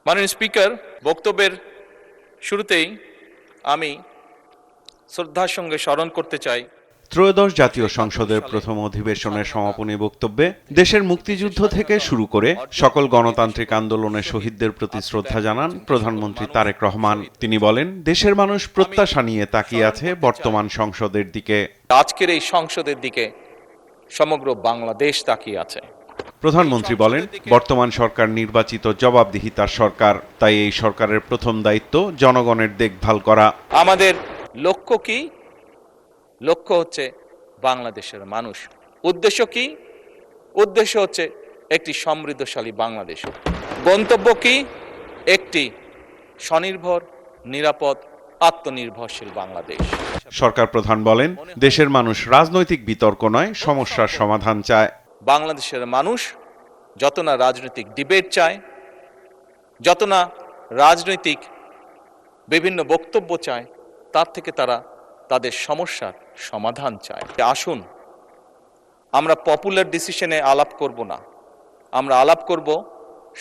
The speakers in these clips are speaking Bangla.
মাননীয় স্পিকার, বক্তব্যের শুরুতেই আমি শ্রদ্ধার সঙ্গে স্মরণ করতে চাই ত্রয়োদশ জাতীয় সংসদের প্রথম অধিবেশনের সমাপনী বক্তব্যে দেশের মুক্তিযুদ্ধ থেকে শুরু করে সকল গণতান্ত্রিক আন্দোলনের শহীদদের প্রতি শ্রদ্ধা জানান প্রধানমন্ত্রী তারেক রহমান। তিনি বলেন, দেশের মানুষ প্রত্যাশা নিয়ে তাকিয়ে আছে বর্তমান সংসদের দিকে। আজকের এই সংসদের দিকে সমগ্র বাংলাদেশ তাকিয়ে আছে। প্রধানমন্ত্রী বলেন, বর্তমান সরকার নির্বাচিত জবাবদিহিতার সরকার, তাই এই সরকারের প্রথম দায়িত্ব জনগণের দেখভাল করা। আমাদের লক্ষ্য কি? লক্ষ্য হচ্ছে বাংলাদেশের মানুষ। উদ্দেশ্য কি? উদ্দেশ্য হচ্ছে একটি সমৃদ্ধশালী বাংলাদেশ। গন্তব্য কি? একটি স্বনির্ভর, নিরাপদ, আত্মনির্ভরশীল বাংলাদেশ। সরকার প্রধান বলেন, দেশের মানুষ রাজনৈতিক বিতর্ক নয়, সমস্যার সমাধান চায়। বাংলাদেশের মানুষ যত না রাজনৈতিক ডিবেট চায়, যত না রাজনৈতিক বিভিন্ন বক্তব্য চায়, তার থেকে তারা তাদের সমস্যার সমাধান চায়। আসুন, আমরা পপুলার ডিসিশনে আলাপ করব না, আমরা আলাপ করব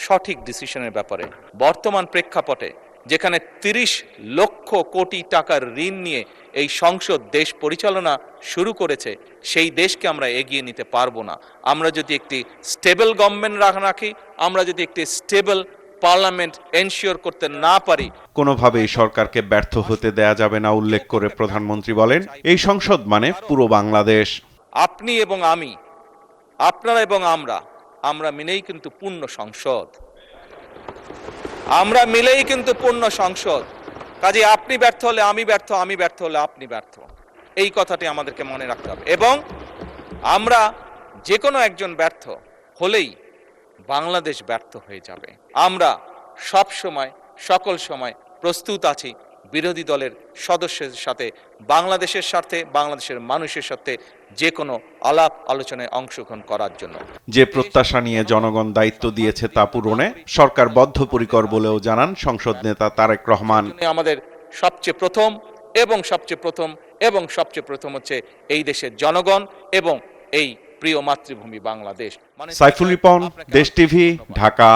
সঠিক ডিসিশনের ব্যাপারে। বর্তমান প্রেক্ষাপটে যেখানে ৩০ লক্ষ কোটি টাকার ঋণ নিয়ে এই সংসদ দেশ পরিচালনা শুরু করেছে, সেই দেশকে আমরা এগিয়ে নিতে পারবো না। আমরা যদি একটি স্টেবল গভর্নমেন্ট রাখি, আমরা যদি একটি স্টেবল পার্লামেন্ট এনশিওর করতে না পারি, কোনোভাবেই সরকারকে ব্যর্থ হতে দেয়া যাবে না উল্লেখ করে প্রধানমন্ত্রী বলেন, এই সংসদ মানে পুরো বাংলাদেশ। আপনি এবং আমি, আপনারা এবং আমরা মিলেই কিন্তু পূর্ণ সংসদ। আমরা মিলেই কিন্তু পূর্ণ সংসদ। কাজে আপনি ব্যর্থ হলে আমি ব্যর্থ, আমি ব্যর্থ হলে আপনি ব্যর্থ। এই কথাটি আমাদেরকে মনে রাখতে হবে। এবং আমরা যে কোনো একজন ব্যর্থ হলেই বাংলাদেশ ব্যর্থ হয়ে যাবে। আমরা সব সময়, সকল সময় প্রস্তুত আছি বিরোধী দলের সদস্যের সাথে, বাংলাদেশের স্বার্থে, বাংলাদেশের মানুষের সাথে যে কোনো আলাপ আলোচনায় অংশগ্রহণ করার জন্য। যে প্রত্যাশা নিয়ে জনগণ দায়িত্ব দিয়েছে তা পূরণে সরকার বদ্ধপরিকর বলেও জানান সংসদ নেতা তারেক রহমান। আমাদের সবচেয়ে প্রথম হচ্ছে এই দেশের জনগণ এবং এই প্রিয় মাতৃভূমি বাংলাদেশ। সাইফুল রিপন, দেশ টিভি, ঢাকা।